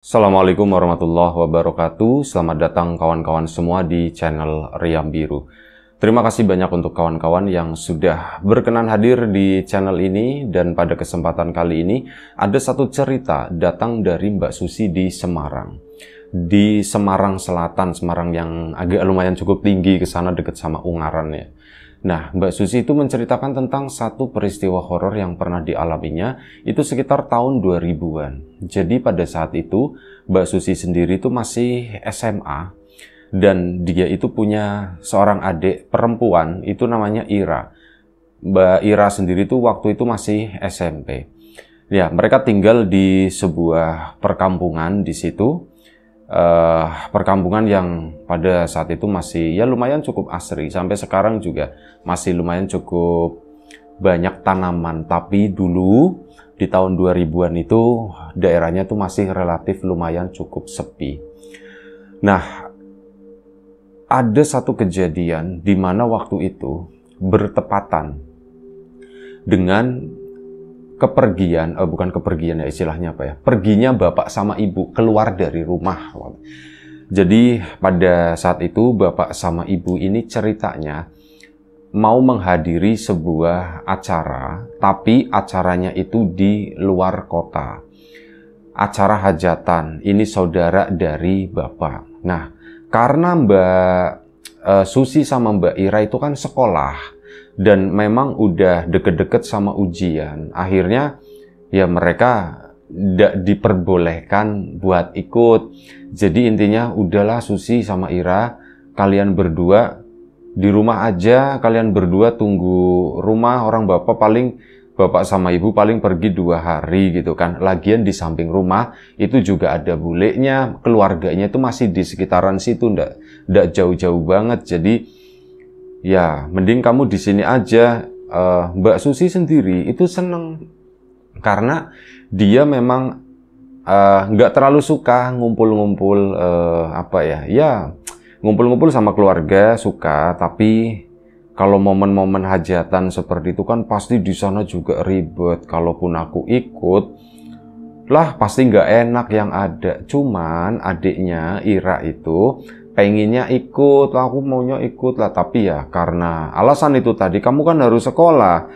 Assalamualaikum warahmatullahi wabarakatuh. Selamat datang kawan-kawan semua di channel Riam Biru. Terima kasih banyak untuk kawan-kawan yang sudah berkenan hadir di channel ini. Dan pada kesempatan kali ini ada satu cerita datang dari Mbak Susi di Semarang. Di Semarang Selatan, Semarang yang agak lumayan cukup tinggi ke sana dekat sama Ungaran ya. Nah, Mbak Susi itu menceritakan tentang satu peristiwa horor yang pernah dialaminya itu sekitar tahun 2000-an. Jadi pada saat itu Mbak Susi sendiri itu masih SMA dan dia itu punya seorang adik perempuan itu namanya Ira. Mbak Ira sendiri itu waktu itu masih SMP. Ya, mereka tinggal di sebuah perkampungan di situ. Perkampungan yang pada saat itu masih ya lumayan cukup asri, sampai sekarang juga masih lumayan cukup banyak tanaman, tapi dulu di tahun 2000-an itu daerahnya tuh masih relatif lumayan cukup sepi. Nah, ada satu kejadian di mana waktu itu bertepatan dengan perginya bapak sama ibu keluar dari rumah. Jadi pada saat itu bapak sama ibu ini ceritanya mau menghadiri sebuah acara, tapi acaranya itu di luar kota. Acara hajatan, ini saudara dari bapak. Nah, karena Mbak Susi sama Mbak Ira itu kan sekolah, dan memang udah deket-deket sama ujian. Akhirnya ya mereka tidak diperbolehkan buat ikut. Jadi intinya udahlah Susi sama Ira, kalian berdua di rumah aja, kalian berdua tunggu rumah orang bapak, paling bapak sama ibu paling pergi 2 hari gitu kan. Lagian di samping rumah itu juga ada bulenya, keluarganya itu masih di sekitaran situ, ndak jauh-jauh banget. Jadi ya, mending kamu di sini aja. Mbak Susi sendiri itu seneng karena dia memang nggak terlalu suka ngumpul-ngumpul ngumpul-ngumpul sama keluarga suka, tapi kalau momen-momen hajatan seperti itu kan pasti di sana juga ribet. Kalaupun aku ikut lah pasti nggak enak yang ada. Cuman adiknya Ira itu pengennya ikut, aku maunya ikut lah, tapi ya karena alasan itu tadi, kamu kan harus sekolah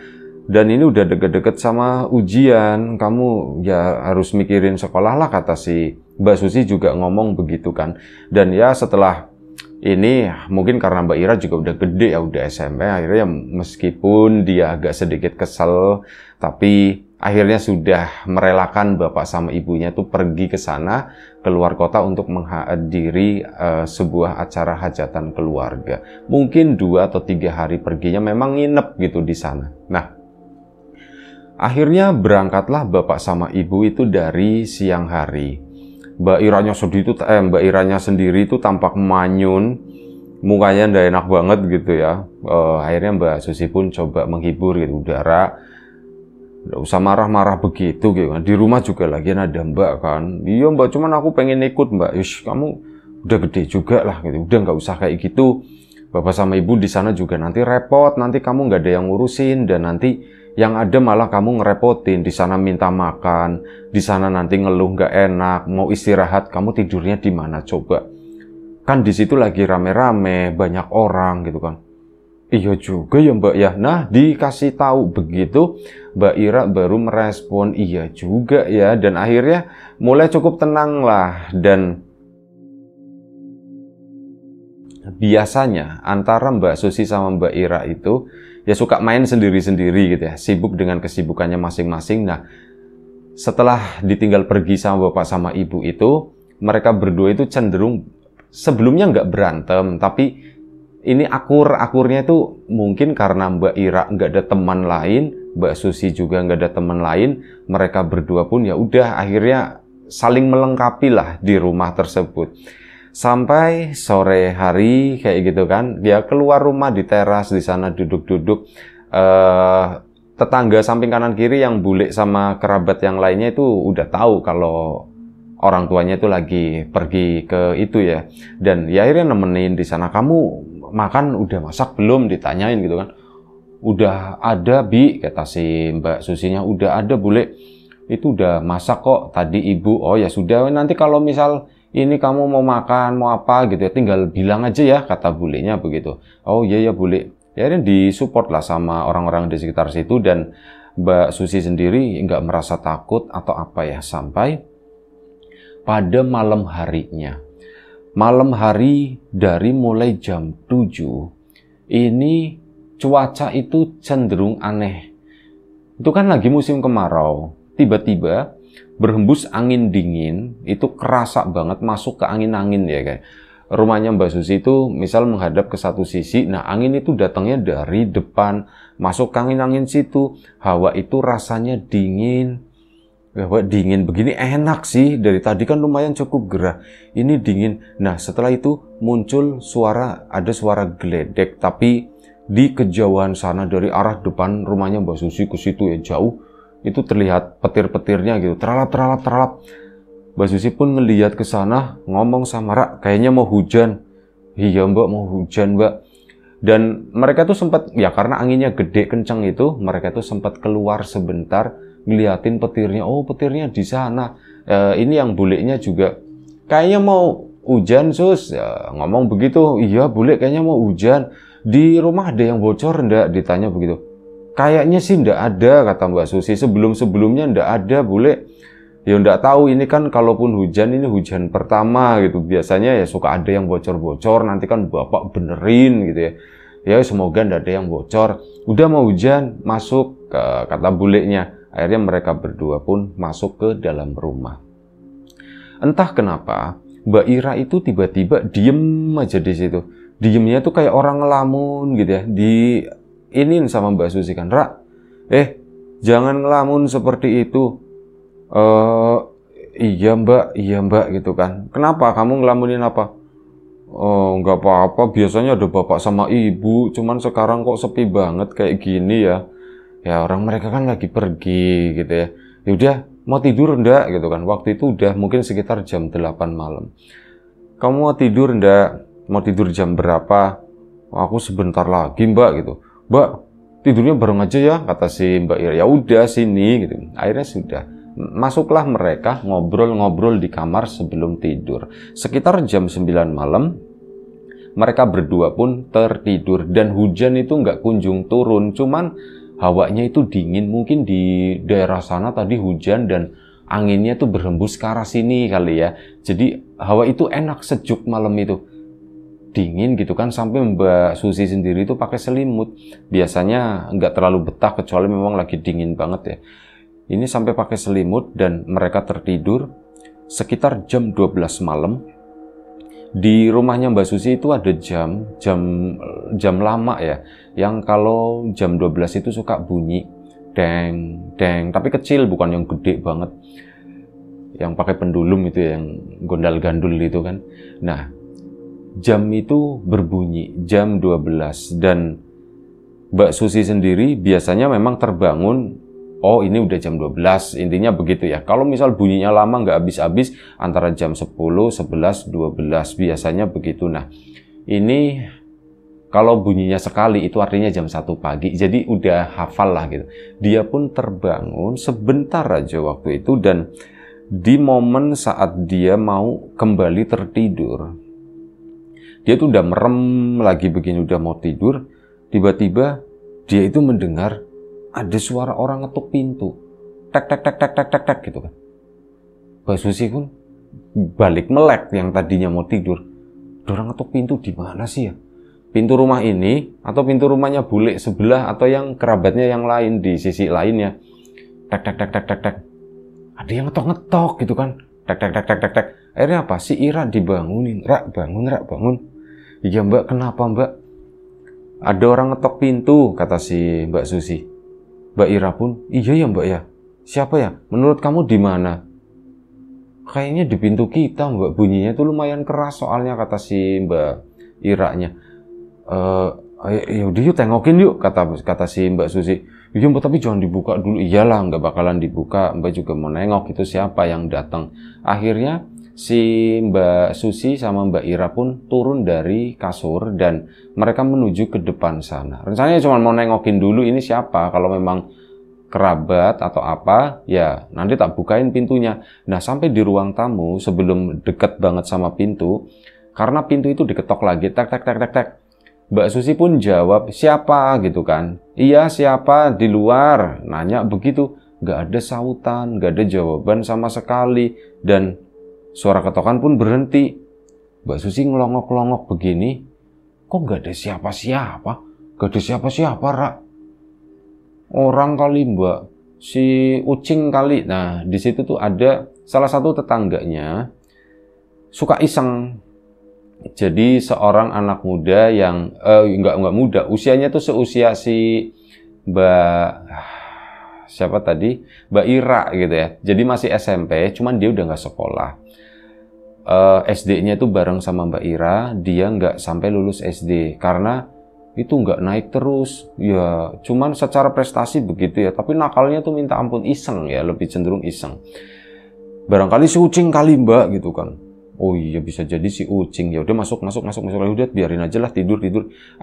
dan ini udah deket-deket sama ujian, kamu ya harus mikirin sekolah lah, kata si Mbak Susi juga ngomong begitu kan. Dan ya setelah ini mungkin karena Mbak Ira juga udah gede ya, udah SMP, akhirnya meskipun dia agak sedikit kesel, tapi akhirnya sudah merelakan bapak sama ibunya tuh pergi ke sana, keluar kota untuk menghadiri sebuah acara hajatan keluarga. Mungkin 2 atau 3 hari perginya, memang nginep gitu di sana. Nah, akhirnya berangkatlah bapak sama ibu itu dari siang hari. Mbak Iranya sendiri itu tampak manyun, mukanya ndak enak banget gitu ya. Akhirnya Mbak Susi pun coba menghibur gitu, udara nggak usah marah-marah begitu gitu kan. Di rumah juga lagian ada Mbak kan. Iya Mbak, cuman aku pengen ikut Mbak. Ish, kamu udah gede juga lah gitu. Udah nggak usah kayak gitu. Bapak sama ibu di sana juga nanti repot. Nanti kamu nggak ada yang ngurusin, dan nanti yang ada malah kamu ngerepotin. Di sana minta makan, di sana nanti ngeluh nggak enak. Mau istirahat, kamu tidurnya di mana coba? Kan di situ lagi rame-rame, banyak orang gitu kan. Iya juga ya Mbak ya. Nah, dikasih tahu begitu, Mbak Ira baru merespon iya juga ya, dan akhirnya mulai cukup tenang lah. Dan biasanya antara Mbak Susi sama Mbak Ira itu ya suka main sendiri-sendiri gitu ya, sibuk dengan kesibukannya masing-masing. Nah, setelah ditinggal pergi sama bapak sama ibu itu, mereka berdua itu cenderung sebelumnya nggak berantem, tapi ini akurnya itu mungkin karena Mbak Ira nggak ada teman lain, Mbak Susi juga nggak ada teman lain, mereka berdua pun ya udah akhirnya saling melengkapi lah di rumah tersebut. Sampai sore hari kayak gitu kan, dia keluar rumah di teras, di sana duduk-duduk. Tetangga samping kanan kiri yang bule sama kerabat yang lainnya itu udah tahu kalau orang tuanya itu lagi pergi ke itu ya. Dan ya akhirnya nemenin di sana. Kamu makan udah masak belum, ditanyain gitu kan. Udah ada Bi, kata si Mbak Susinya. Udah ada bule. itu udah masak kok tadi ibu. Oh ya sudah, nanti kalau misal ini kamu mau makan, mau apa gitu ya, tinggal bilang aja ya, kata bulenya begitu. Oh iya ya bule. Ya ini disupport lah sama orang-orang di sekitar situ, dan Mbak Susi sendiri nggak merasa takut atau apa ya, sampai pada malam harinya. Malam hari dari mulai jam 7, ini cuaca itu cenderung aneh. Itu kan lagi musim kemarau. Tiba-tiba berhembus angin dingin, itu kerasa banget masuk ke angin-angin ya kayak. Rumahnya Mbak Susi itu misal menghadap ke satu sisi, nah angin itu datangnya dari depan, masuk ke angin-angin situ. Hawa itu rasanya dingin. Hawa dingin begini enak sih, dari tadi kan lumayan cukup gerah. Ini dingin. Nah setelah itu muncul ada suara geledek, tapi di kejauhan sana dari arah depan rumahnya Mbak Susi ke situ ya jauh, itu terlihat petir-petirnya gitu, teralap. Mbak Susi pun ngelihat ke sana, ngomong sama Ra, kayaknya mau hujan. Iya Mbak, mau hujan Mbak. Dan mereka tuh sempat, ya karena anginnya gede kencang itu, mereka tuh sempat keluar sebentar, ngeliatin petirnya. Oh petirnya di sana. Ini yang bulenya juga, kayaknya mau hujan sus. Ya, ngomong begitu, iya bule kayaknya mau hujan. Di rumah ada yang bocor enggak? Ditanya begitu. Kayaknya sih enggak ada, kata Mbak Susi. Sebelum-sebelumnya enggak ada, bule. Ya enggak tahu, ini kan kalaupun hujan, ini hujan pertama gitu. Biasanya ya suka ada yang bocor-bocor, nanti kan bapak benerin gitu ya. Ya semoga enggak ada yang bocor. Udah mau hujan, masuk, kata bulenya. Akhirnya mereka berdua pun masuk ke dalam rumah. Entah kenapa, Mbak Ira itu tiba-tiba diem aja di situ. Diemnya tuh kayak orang ngelamun gitu ya. Diinin sama Mbak Susi kan, Ra, jangan ngelamun seperti itu. Iya mbak gitu kan. Kenapa kamu ngelamunin apa? Oh nggak apa-apa, biasanya ada bapak sama ibu, cuman sekarang kok sepi banget kayak gini ya. Ya orang mereka kan lagi pergi gitu ya. Yaudah mau tidur ndak gitu kan. Waktu itu udah mungkin sekitar jam 8 malam. Kamu mau tidur ndak? Mau tidur jam berapa? Aku sebentar lagi mbak gitu. Mbak tidurnya bareng aja ya, kata si Mbak Ira. Ya udah sini gitu. Akhirnya sudah masuklah mereka ngobrol-ngobrol di kamar sebelum tidur. Sekitar jam 9 malam mereka berdua pun tertidur, dan hujan itu nggak kunjung turun. Cuman hawanya itu dingin, mungkin di daerah sana tadi hujan dan anginnya tuh berhembus ke arah sini kali ya. Jadi hawa itu enak, sejuk malam itu. Dingin gitu kan, sampai Mbak Susi sendiri itu pakai selimut. Biasanya nggak terlalu betah kecuali memang lagi dingin banget ya. Ini sampai pakai selimut dan mereka tertidur sekitar jam 12 malam. Di rumahnya Mbak Susi itu ada jam lama ya, yang kalau jam 12 itu suka bunyi deng deng, tapi kecil, bukan yang gede banget. Yang pakai pendulum itu ya, yang gondal-gandul itu kan. Nah, jam itu berbunyi jam 12 dan Mbak Susi sendiri biasanya memang terbangun, oh ini udah jam 12, intinya begitu ya. Kalau misal bunyinya lama nggak habis-habis, antara jam 10, 11, 12 biasanya begitu. Nah ini kalau bunyinya sekali itu artinya jam 1 pagi, jadi udah hafal lah gitu. Dia pun terbangun sebentar aja waktu itu, dan di momen saat dia mau kembali tertidur, dia tuh udah merem lagi begini, udah mau tidur, tiba-tiba dia itu mendengar ada suara orang ngetuk pintu. Tek tek tek tek tek tek tek gitu kan. Mbak Susi pun balik melek, yang tadinya mau tidur. Orang ngetuk pintu di mana sih ya? Pintu rumah ini atau pintu rumahnya bule sebelah atau yang kerabatnya yang lain di sisi lainnya. Tek tek tek tek tek tek. Ada yang ngetok-ngetok gitu kan. Tek tek tek tek tek tek. Akhirnya apa? Si Ira dibangunin. Rak, bangun, Rak, bangun. Iya mbak, kenapa mbak? Ada orang ngetok pintu, kata si Mbak Susi. Mbak Ira pun, iya ya mbak ya. Siapa ya? Menurut kamu di mana? Kayaknya di pintu kita mbak, bunyinya itu lumayan keras soalnya, kata si Mbak Ira-nya. Yaudah yuk tengokin yuk, kata si Mbak Susi. Iya mbak, tapi jangan dibuka dulu. Iyalah, nggak bakalan dibuka. Mbak juga mau nengok itu siapa yang datang. Akhirnya si Mbak Susi sama Mbak Ira pun turun dari kasur dan mereka menuju ke depan sana. Rencananya cuma mau nengokin dulu ini siapa. Kalau memang kerabat atau apa, ya nanti tak bukain pintunya. Nah, sampai di ruang tamu, sebelum deket banget sama pintu, karena pintu itu diketok lagi, tek tek tek tek tek. Mbak Susi pun jawab, siapa gitu kan? Iya, siapa di luar? Nanya begitu. Nggak ada sautan, nggak ada jawaban sama sekali. Dan suara ketokan pun berhenti. Mbak Susi ngelongok-ngelongok begini, kok nggak ada siapa-siapa? Nggak ada siapa-siapa, Rak. Orang kali Mbak, si Ucing kali. Nah, di situ tuh ada salah satu tetangganya suka iseng. Jadi seorang anak muda yang nggak muda, usianya tuh seusia si Mbak siapa tadi, Mbak Ira gitu ya. Jadi masih SMP, cuman dia udah nggak sekolah. SD-nya itu bareng sama Mbak Ira, dia nggak sampai lulus SD karena itu nggak naik terus. Ya, cuman secara prestasi begitu ya. Tapi nakalnya tuh minta ampun, iseng ya, lebih cenderung iseng. Barangkali si Ucing kali Mbak gitu kan. Oh iya, bisa jadi si Ucing. Ya udah masuk. Udah biarin aja lah, tidur.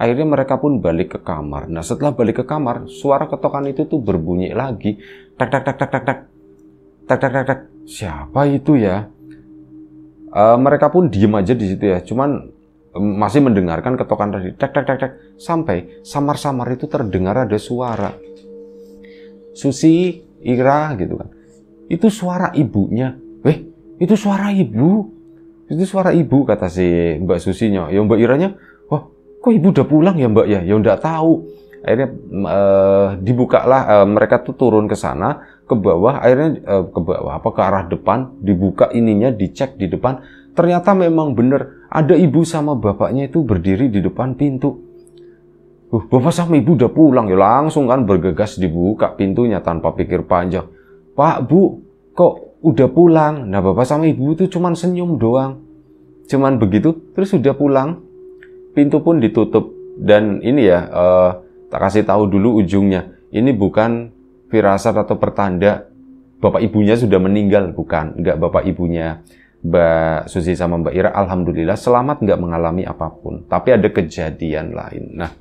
Akhirnya mereka pun balik ke kamar. Nah, setelah balik ke kamar, suara ketokan itu tuh berbunyi lagi. Tak tak tak tak tak tak. Tak tak tak tak. Siapa itu ya? Mereka pun diem aja di situ ya. Cuman masih mendengarkan ketokan tadi. Tak tak tak tak. Sampai samar-samar itu terdengar ada suara. Susi, Ira gitu kan. Itu suara ibunya. Itu suara ibu. Itu suara ibu, kata si Mbak Susinya. Ya Mbak Iranya, wah kok ibu udah pulang ya Mbak ya? Ya udah tahu. Akhirnya dibukalah, mereka tuh turun ke sana, ke bawah, akhirnya ke bawah, ke arah depan, dibuka ininya, dicek di depan. Ternyata memang bener, ada ibu sama bapaknya itu berdiri di depan pintu. Bapak sama ibu udah pulang, ya langsung kan bergegas dibuka pintunya tanpa pikir panjang. Pak, Bu, kok udah pulang? Nah, bapak sama ibu itu cuman senyum doang. Cuman begitu, terus udah pulang. Pintu pun ditutup. Dan ini ya, tak kasih tahu dulu ujungnya. Ini bukan firasat atau pertanda bapak ibunya sudah meninggal, bukan. Enggak, bapak ibunya Mbak Susi sama Mbak Ira, alhamdulillah selamat, nggak mengalami apapun. Tapi ada kejadian lain. Nah,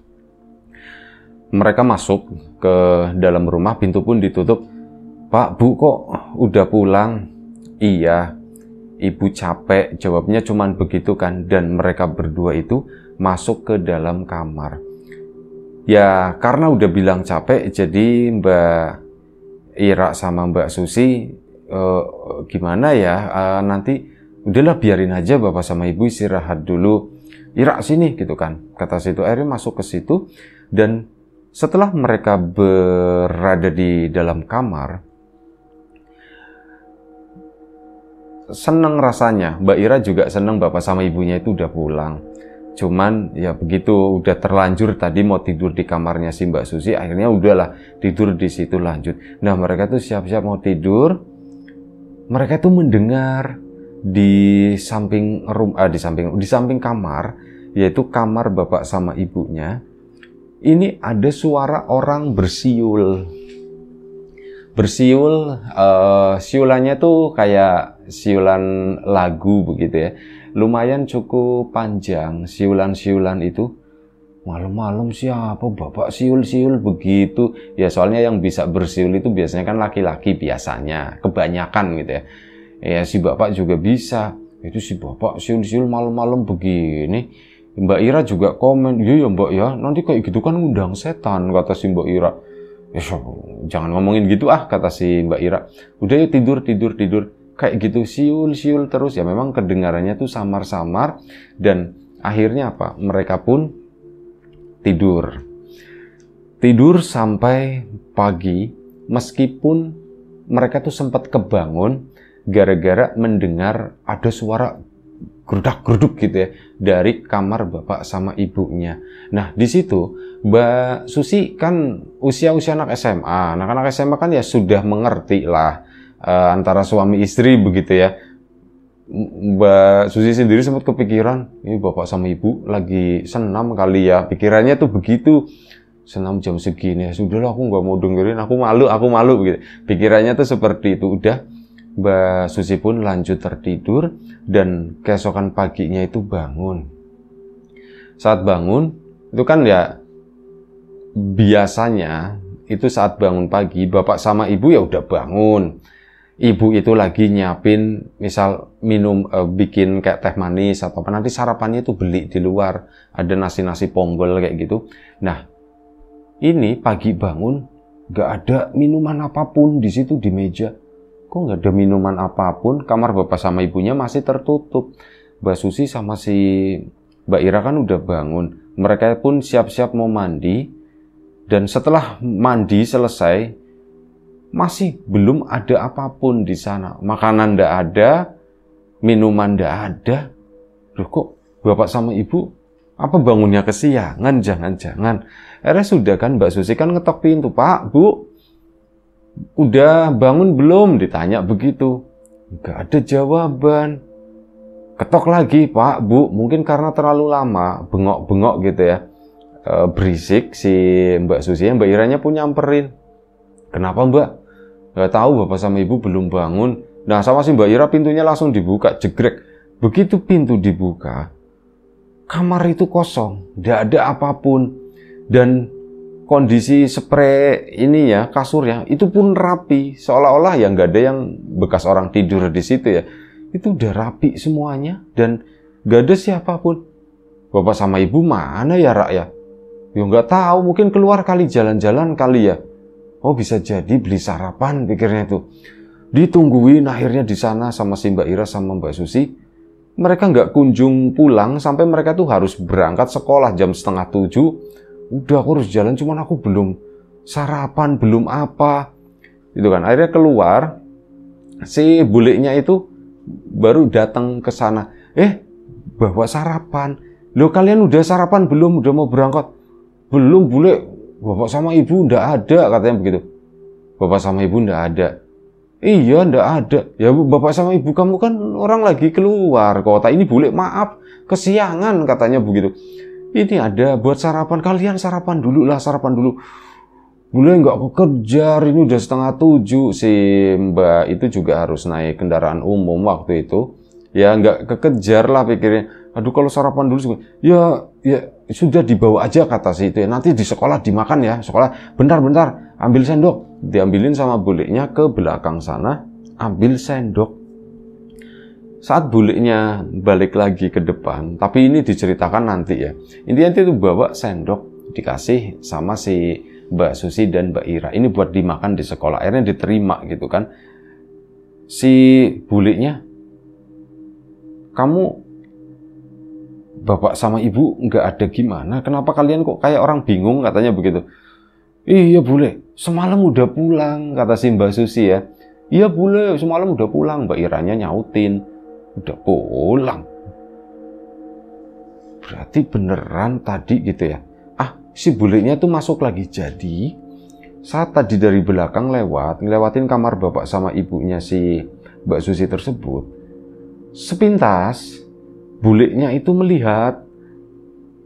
mereka masuk ke dalam rumah, pintu pun ditutup. Pak, Bu, kok udah pulang? Iya, ibu capek. Jawabnya cuman begitu kan. Dan mereka berdua itu masuk ke dalam kamar. Ya, karena udah bilang capek, jadi Mbak Ira sama Mbak Susi, gimana ya, nanti udahlah biarin aja bapak sama ibu istirahat dulu. Ira sini gitu kan, kata situ. Akhirnya masuk ke situ. Dan setelah mereka berada di dalam kamar, seneng rasanya. Mbak Ira juga seneng bapak sama ibunya itu udah pulang. Cuman ya begitu udah terlanjur tadi mau tidur di kamarnya si Mbak Susi, akhirnya udahlah tidur di situ lanjut. Nah, mereka tuh siap-siap mau tidur. Mereka tuh mendengar di samping di samping kamar, yaitu kamar bapak sama ibunya. Ini ada suara orang bersiul. Siulannya tuh kayak siulan lagu begitu ya. Lumayan cukup panjang siulan-siulan itu. Malam-malam siapa bapak siul-siul begitu. Ya soalnya yang bisa bersiul itu biasanya kan laki-laki biasanya. Kebanyakan gitu ya. Ya si bapak juga bisa. Itu si bapak siul-siul malam-malam begini. Mbak Ira juga komen. Iya ya Mbak ya, nanti kayak gitu kan ngundang setan, kata si Mbak Ira. Ya, jangan ngomongin gitu kata si Mbak Ira. Udah yuk tidur. Kayak gitu siul terus ya, memang kedengarannya tuh samar-samar. Dan akhirnya apa? Mereka pun tidur sampai pagi, meskipun mereka tuh sempat kebangun gara-gara mendengar ada suara gerudak-geruduk gitu ya dari kamar bapak sama ibunya. Nah, di situ Mbak Susi kan usia anak SMA. Anak-anak SMA kan ya sudah mengerti lah antara suami istri begitu ya. Mbak Susi sendiri sempat kepikiran, ini bapak sama ibu lagi senam kali ya. Pikirannya tuh begitu. Senam jam segini, ya sudahlah aku nggak mau dengerin, aku malu gitu. Pikirannya tuh seperti itu. Udah, Mbak Susi pun lanjut tertidur dan keesokan paginya itu bangun. Saat bangun, itu kan ya biasanya itu saat bangun pagi, bapak sama ibu ya udah bangun. Ibu itu lagi nyiapin, misal bikin kayak teh manis atau apa, nanti sarapannya itu beli di luar, ada nasi-nasi ponggol kayak gitu. Nah, ini pagi bangun, nggak ada minuman apapun di situ di meja. Kok nggak ada minuman apapun? Kamar bapak sama ibunya masih tertutup. Mbak Susi sama si Mbak Ira kan udah bangun. Mereka pun siap-siap mau mandi. Dan setelah mandi selesai, masih belum ada apapun di sana. Makanan nggak ada, minuman nggak ada. Loh kok bapak sama ibu apa bangunnya kesiangan? Jangan-jangan. Akhirnya sudah kan Mbak Susi kan ngetok pintu. Pak, Bu, udah bangun belum? Ditanya begitu. Nggak ada jawaban. Ketok lagi, Pak, Bu. Mungkin karena terlalu lama, bengok-bengok gitu ya. Berisik si Mbak Susi. Mbak Iranya pun nyamperin. Kenapa Mbak? Nggak tahu, bapak sama ibu belum bangun. Nah, sama si Mbak Ira pintunya langsung dibuka, jegrek. Begitu pintu dibuka, kamar itu kosong, nggak ada apapun. Dan kondisi spray ini ya, kasurnya, itu pun rapi. Seolah-olah ya nggak ada yang bekas orang tidur di situ ya. Itu udah rapi semuanya, dan nggak ada siapapun. Bapak sama ibu mana ya, Rak ya? Ya nggak tahu, mungkin keluar kali, jalan-jalan kali ya. Oh bisa jadi beli sarapan, pikirnya itu. Ditungguin akhirnya di sana sama si Mbak Ira sama Mbak Susi. Mereka nggak kunjung pulang sampai mereka tuh harus berangkat sekolah jam 6:30. Udah aku harus jalan, cuman aku belum sarapan, belum apa. Itu kan akhirnya keluar. Si buliknya itu baru datang ke sana. Bawa sarapan. Loh kalian udah sarapan belum? Udah mau berangkat? Belum, bule. Bapak sama ibu ndak ada, katanya begitu. Bapak sama ibu ndak ada. Iya, ndak ada. Ya bapak sama ibu kamu kan orang lagi keluar kota. Ini bule, maaf, kesiangan katanya begitu. Ini ada buat sarapan, kalian sarapan dulu lah, sarapan dulu. Bule nggak kekejar, ini udah 6:30. Si Mbak itu juga harus naik kendaraan umum waktu itu. Ya nggak kekejar lah pikirnya. Aduh kalau sarapan dulu juga. Ya sudah dibawa aja kata si itu ya. Nanti di sekolah dimakan ya. Sekolah bentar ambil sendok. Diambilin sama buliknya ke belakang sana. Ambil sendok. Saat buliknya balik lagi ke depan. Tapi ini diceritakan nanti ya. Intinya itu bawa sendok. Dikasih sama si Mbak Susi dan Mbak Ira. Ini buat dimakan di sekolah. Akhirnya diterima gitu kan. Si buliknya, kamu bapak sama ibu nggak ada gimana? Kenapa kalian kok kayak orang bingung? Katanya begitu. Iya bule, semalam udah pulang, kata si Mbak Susi ya. Iya bule, semalam udah pulang. Mbak Iranya nyautin, udah pulang. Berarti beneran tadi gitu ya. Si bulenya tuh masuk lagi. Jadi saat tadi dari belakang ngelewatin kamar bapak sama ibunya si Mbak Susi tersebut, sepintas bulenya itu melihat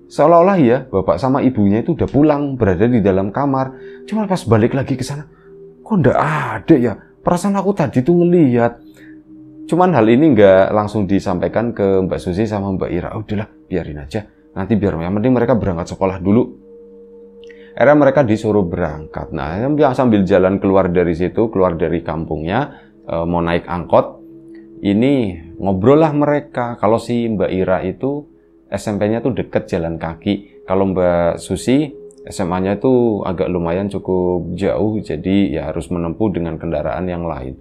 seolah-olah ya bapak sama ibunya itu udah pulang, berada di dalam kamar. Cuma pas balik lagi ke sana, kok ndak ada ya? Perasaan aku tadi tuh ngelihat. Cuman hal ini nggak langsung disampaikan ke Mbak Susi sama Mbak Ira. Udahlah, biarin aja. Nanti biar yang penting mereka berangkat sekolah dulu. Akhirnya mereka disuruh berangkat. Nah, sambil jalan keluar dari situ, keluar dari kampungnya, mau naik angkot. Ini ngobrol lah mereka. Kalau si Mbak Ira itu SMP-nya tuh deket jalan kaki. Kalau Mbak Susi SMA-nya itu agak lumayan cukup jauh. Jadi ya harus menempuh dengan kendaraan yang lain.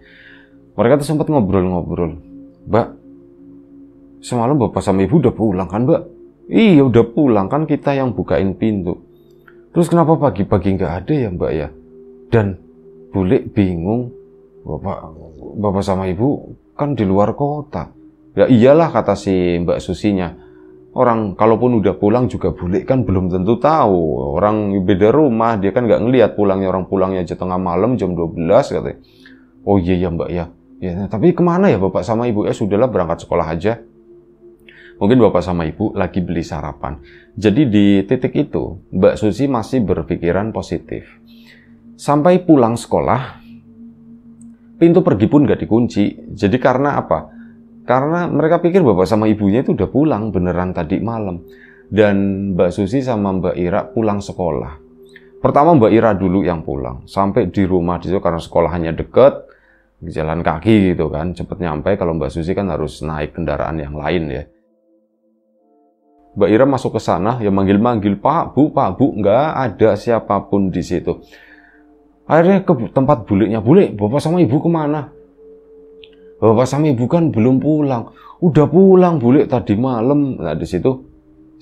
Mereka tuh sempat ngobrol-ngobrol. Mbak, semalam bapak sama ibu udah pulang kan Mbak? Iya udah pulang, kan kita yang bukain pintu. Terus kenapa pagi-pagi nggak ada ya Mbak ya? Dan bule bingung, bapak sama ibu kan di luar kota. Ya iyalah kata si Mbak Susinya. Orang kalaupun udah pulang juga bule kan belum tentu tahu. Orang beda rumah, dia kan nggak ngelihat pulangnya. Orang pulangnya aja tengah malam jam 12 katanya. Oh iya ya Mbak ya. Ya tapi kemana ya bapak sama ibu? Sudahlah berangkat sekolah aja. Mungkin bapak sama ibu lagi beli sarapan. Jadi di titik itu, Mbak Susi masih berpikiran positif. Sampai pulang sekolah, pintu pergi pun gak dikunci. Jadi karena apa? Karena mereka pikir bapak sama ibunya itu udah pulang beneran tadi malam. Dan Mbak Susi sama Mbak Ira pulang sekolah. Pertama Mbak Ira dulu yang pulang. Sampai di rumah di situ karena sekolahnya deket, jalan kaki gitu kan, cepet nyampe. Kalau Mbak Susi kan harus naik kendaraan yang lain ya. Mbak Ira masuk ke sana, ya manggil-manggil, Pak, Bu, nggak ada siapapun di situ. Akhirnya ke tempat buliknya, Bule, Bapak sama Ibu kemana? Bapak sama Ibu kan belum pulang. Udah pulang, Bule, tadi malam. Nah di situ,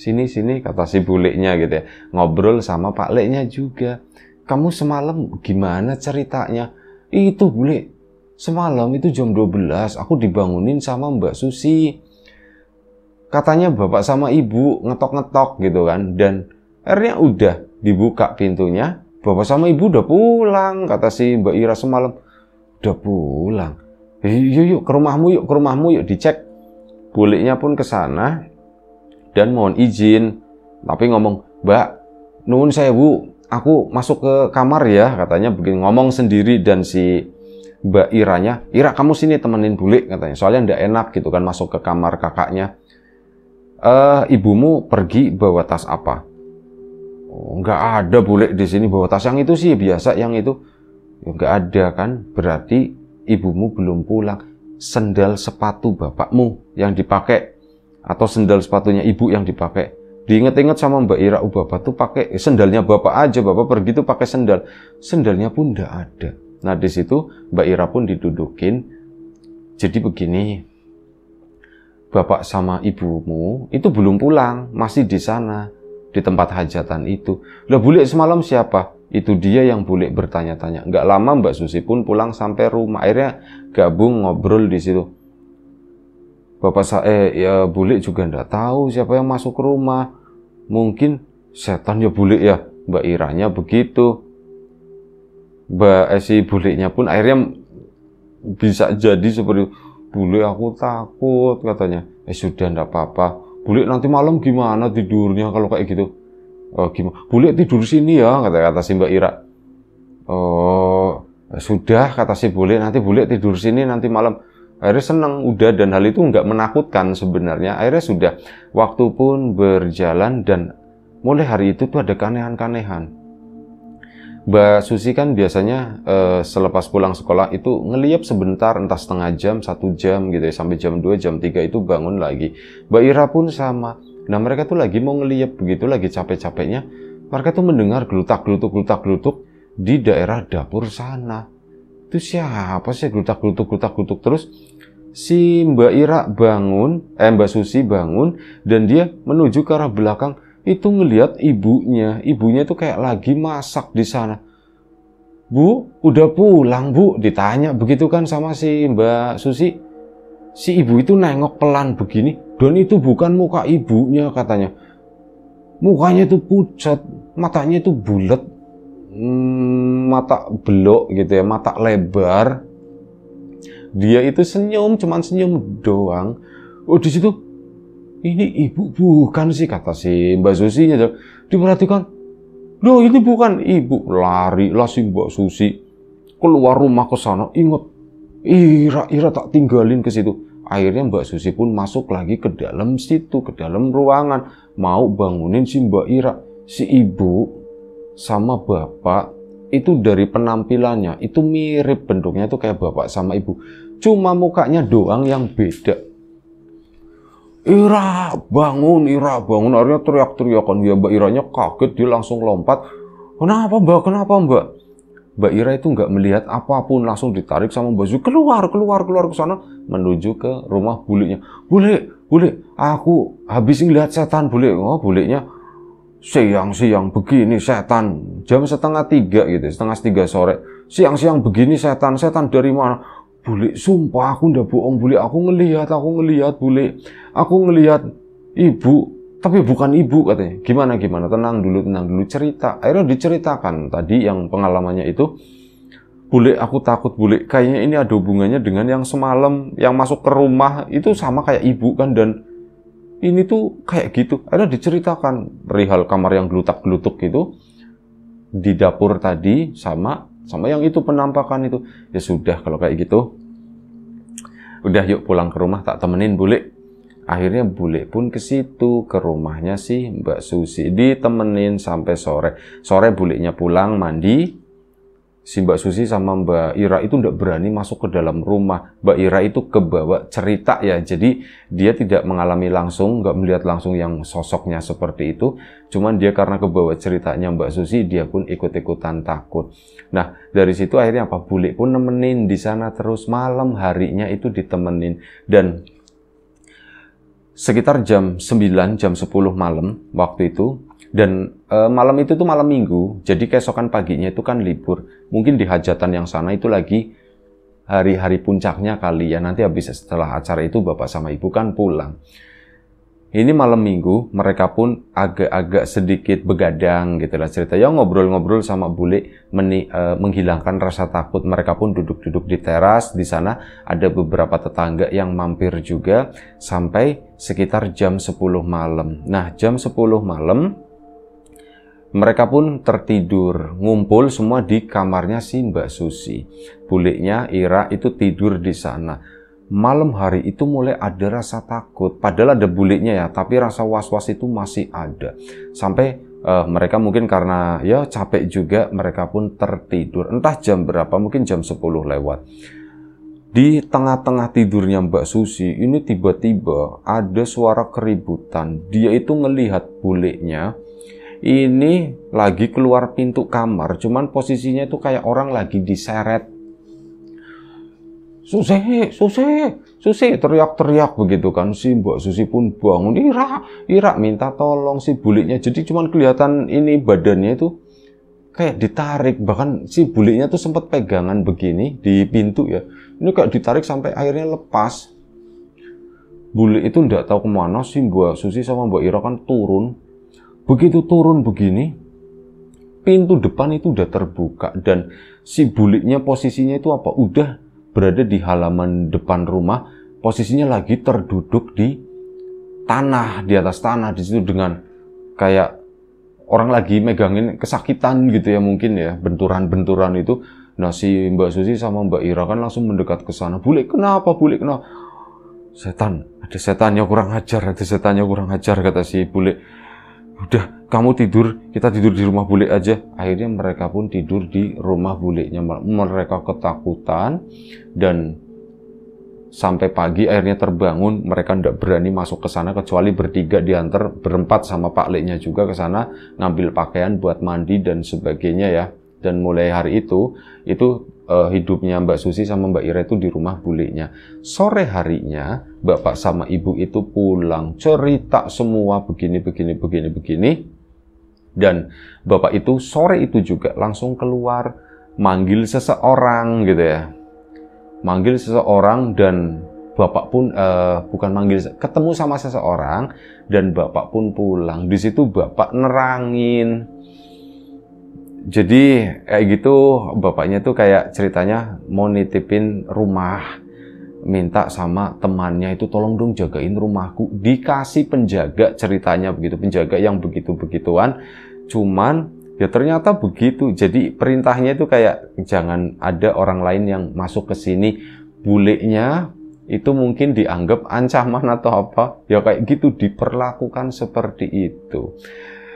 sini, kata si buliknya gitu ya. Ngobrol sama Pak Leknya juga. Kamu semalam gimana ceritanya? Itu Bule, semalam itu jam 12, aku dibangunin sama Mbak Susi. Katanya Bapak sama Ibu ngetok-ngetok gitu kan. Dan akhirnya udah dibuka pintunya. Bapak sama Ibu udah pulang, kata si Mbak Ira semalam. Udah pulang. Yuk, ke rumahmu yuk, dicek. Buliknya pun ke sana dan mohon izin. Tapi ngomong, Mbak, nuwun sewu, aku masuk ke kamar ya, katanya begini. Ngomong sendiri dan si Mbak Iranya, Ira kamu sini temenin Bulik, katanya. Soalnya ndak enak gitu kan masuk ke kamar kakaknya. Ibumu pergi bawa tas apa? Oh, nggak ada Bule di sini bawa tas yang itu sih biasa yang itu. Nggak ada kan? Berarti ibumu belum pulang. Sendal sepatu bapakmu yang dipakai atau sendal sepatunya ibu yang dipakai. Diinget-inget sama Mbak Ira, bapak tuh pakai sendalnya bapak aja. Bapak pergi tuh pakai sendal. Sendalnya pun nggak ada. Nah di situ Mbak Ira pun didudukin. Jadi begini, bapak sama ibumu itu belum pulang, masih di sana. Di tempat hajatan itu. Lah Bulik semalam siapa? Itu dia yang Bulik bertanya-tanya. Nggak lama Mbak Susi pun pulang sampai rumah. Akhirnya gabung ngobrol di situ. Ya Bulik juga nggak tahu siapa yang masuk ke rumah. Mungkin setan ya Bulik ya. Mbak Iranya begitu. Si Buliknya pun akhirnya bisa jadi seperti Bulik aku takut katanya. Sudah nggak apa-apa. Bulik nanti malam gimana tidurnya kalau kayak gitu? Oh, gimana? Bulik tidur sini ya, kata si Mbak Ira. Oh, sudah, kata si Bulik, nanti Bulik tidur sini nanti malam. Akhirnya senang, udah, dan hal itu nggak menakutkan sebenarnya. Akhirnya sudah, waktu pun berjalan dan mulai hari itu tuh ada keanehan-keanehan. Mbak Susi kan biasanya selepas pulang sekolah itu ngeliap sebentar, entah setengah jam, 1 jam gitu ya, sampai jam 2, jam 3 itu bangun lagi. Mbak Ira pun sama. Nah mereka tuh lagi mau ngeliap begitu, lagi capek-capeknya. Mereka tuh mendengar gelutak-gelutuk di daerah dapur sana. Itu siapa sih gelutak-gelutuk terus si Mbak Ira bangun, Mbak Susi bangun dan dia menuju ke arah belakang. Itu ngelihat ibunya tuh kayak lagi masak di sana. Bu, udah pulang Bu? Ditanya begitu kan sama si Mbak Susi. Si ibu itu nengok pelan begini, dan itu bukan muka ibunya katanya. Mukanya itu pucat, matanya itu bulat, mata belok gitu ya, mata lebar. Dia itu senyum, cuman senyum doang. Oh di situ, ini ibu bukan sih, kata si Mbak Susi. Diperhatikan, loh ini bukan ibu. Lari lah si Mbak Susi keluar rumah ke sana. Ingat, Ira tak tinggalin ke situ. Akhirnya Mbak Susi pun masuk lagi ke dalam situ, ke dalam ruangan, mau bangunin si Mbak Ira. Si ibu sama bapak itu dari penampilannya itu mirip, bentuknya itu kayak bapak sama ibu. Cuma mukanya doang yang beda. Ira bangun, akhirnya teriak-teriakan. Ya Mbak Iranya kaget, dia langsung lompat. Kenapa Mbak? Mbak Ira itu nggak melihat apapun, langsung ditarik sama Mbak Susi keluar ke sana menuju ke rumah buliknya. Bulik, aku habis ngeliat setan Bulik. Oh buliknya siang begini setan, jam 2:30 gitu, 2:30 sore. Siang begini setan dari mana? Bulik, sumpah aku ndak bohong Bulik, aku ngelihat Bulik. Aku ngelihat ibu, tapi bukan ibu katanya. Gimana? Tenang dulu cerita. Akhirnya diceritakan tadi yang pengalamannya itu. Bulik, aku takut Bulik. Kayaknya ini ada hubungannya dengan yang semalam yang masuk ke rumah itu sama kayak ibu kan, dan ini tuh kayak gitu. Akhirnya diceritakan perihal kamar yang gelutak-gelutuk itu di dapur tadi sama yang itu penampakan itu. Ya sudah kalau kayak gitu. Udah yuk pulang ke rumah, tak temenin Bulik. Akhirnya bule pun ke situ, ke rumahnya si Mbak Susi, ditemenin sampai sore. Sore bulenya pulang mandi, si Mbak Susi sama Mbak Ira itu nggak berani masuk ke dalam rumah. Mbak Ira itu kebawa cerita ya, jadi dia tidak mengalami langsung, nggak melihat langsung yang sosoknya seperti itu. Cuman dia karena kebawa ceritanya Mbak Susi, dia pun ikut-ikutan takut. Nah, dari situ akhirnya apa? Bule pun nemenin di sana terus, malam harinya itu ditemenin. Dan sekitar jam 9, jam 10 malam waktu itu, dan malam itu tuh malam minggu, jadi keesokan paginya itu kan libur. Mungkin di hajatan yang sana itu lagi hari-hari puncaknya kali ya, nanti habis setelah acara itu bapak sama ibu kan pulang. Ini malam minggu, mereka pun agak-agak sedikit begadang gitu lah cerita. Ya ngobrol-ngobrol sama bule, menghilangkan rasa takut. Mereka pun duduk-duduk di teras. Di sana ada beberapa tetangga yang mampir juga sampai sekitar jam 10 malam. Nah, jam 10 malam mereka pun tertidur, ngumpul semua di kamarnya si Mbak Susi. Bulenya Ira itu tidur di sana. Malam hari itu mulai ada rasa takut, padahal ada bulenya ya, tapi rasa was-was itu masih ada. Sampai mereka mungkin karena ya capek juga, mereka pun tertidur. Entah jam berapa, mungkin jam 10 lewat. Di tengah-tengah tidurnya Mbak Susi, ini tiba-tiba ada suara keributan. Dia itu ngelihat bulenya ini lagi keluar pintu kamar, cuman posisinya itu kayak orang lagi diseret. Susi, teriak-teriak begitu kan. Si Mbak Susi pun bangun, Ira minta tolong si bulenya. Jadi cuman kelihatan ini badannya itu kayak ditarik. Bahkan si bulenya tuh sempat pegangan begini di pintu ya. Ini kayak ditarik sampai akhirnya lepas. Bule itu nggak tahu kemana, si Mbak Susi sama Mbak Ira kan turun. Begitu turun begini, pintu depan itu udah terbuka. Dan si bulenya posisinya itu apa? Udah berada di halaman depan rumah, posisinya lagi terduduk di tanah, di atas tanah di situ dengan kayak orang lagi megangin kesakitan gitu ya mungkin ya, benturan-benturan itu. Nah, si Mbak Susi sama Mbak Ira kan langsung mendekat ke sana. Bule kenapa? Setan, ada setannya kurang ajar, kata si bule. Udah, kamu tidur, kita tidur di rumah bule aja. Akhirnya mereka pun tidur di rumah bulenya. Mereka ketakutan dan sampai pagi akhirnya terbangun. Mereka tidak berani masuk ke sana kecuali bertiga, diantar berempat sama Pak Leknya juga ke sana ngambil pakaian buat mandi dan sebagainya ya. Dan mulai hari itu hidupnya Mbak Susi sama Mbak Ira itu di rumah bulenya. Sore harinya bapak sama ibu itu pulang, cerita semua begini. Dan bapak itu sore itu juga langsung keluar manggil seseorang gitu ya. Manggil seseorang dan bapak pun ketemu sama seseorang dan bapak pun pulang. Di situ bapak nerangin. Jadi kayak gitu bapaknya tuh kayak ceritanya mau nitipin rumah, minta sama temannya itu tolong dong jagain rumahku. Dikasih penjaga ceritanya begitu, penjaga yang begitu-begituan. Cuman ya ternyata begitu. Jadi perintahnya itu kayak jangan ada orang lain yang masuk ke sini. Bulenya itu mungkin dianggap ancaman atau apa. Ya kayak gitu diperlakukan seperti itu.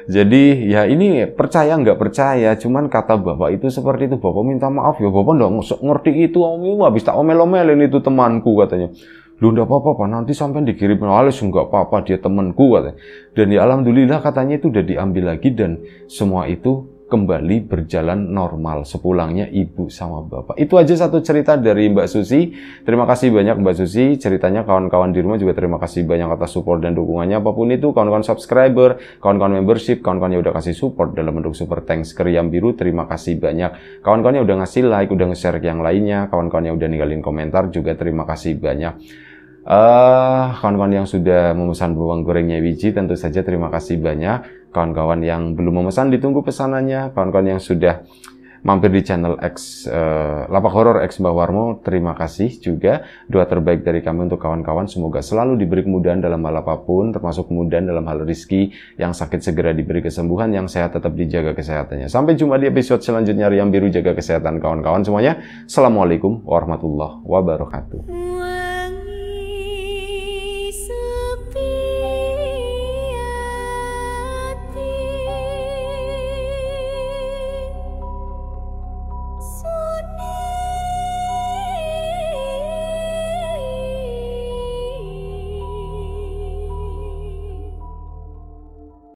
Jadi ya ini percaya nggak percaya, cuman kata bapak itu seperti itu. Bapak minta maaf ya, bapak nggak ngerti itu, habis tak omel-omelin itu temanku katanya. Lu nggak apa-apa, nanti sampai dikirim alis nggak apa-apa, dia temanku katanya. Dan ya alhamdulillah katanya itu udah diambil lagi dan semua itu kembali berjalan normal sepulangnya ibu sama bapak. Itu aja satu cerita dari Mbak Susi. Terima kasih banyak Mbak Susi. Ceritanya kawan-kawan di rumah juga terima kasih banyak atas support dan dukungannya. Apapun itu, kawan-kawan subscriber, kawan-kawan membership, kawan-kawan yang udah kasih support dalam bentuk super thanks ke Riam Biru, terima kasih banyak. Kawan-kawan yang udah ngasih like, udah nge-share ke yang lainnya, kawan-kawan yang udah ninggalin komentar juga terima kasih banyak. Kawan-kawan yang sudah memesan bawang gorengnya Wiji tentu saja terima kasih banyak. Kawan-kawan yang belum memesan ditunggu pesanannya. Kawan-kawan yang sudah mampir di channel X Lapak Horor X Mbah Warmo, terima kasih juga. Doa terbaik dari kami untuk kawan-kawan semoga selalu diberi kemudahan dalam hal apapun, termasuk kemudahan dalam hal rezeki, yang sakit segera diberi kesembuhan, yang sehat tetap dijaga kesehatannya. Sampai jumpa di episode selanjutnya. Riam Biru jaga kesehatan kawan-kawan semuanya. Assalamualaikum warahmatullahi wabarakatuh.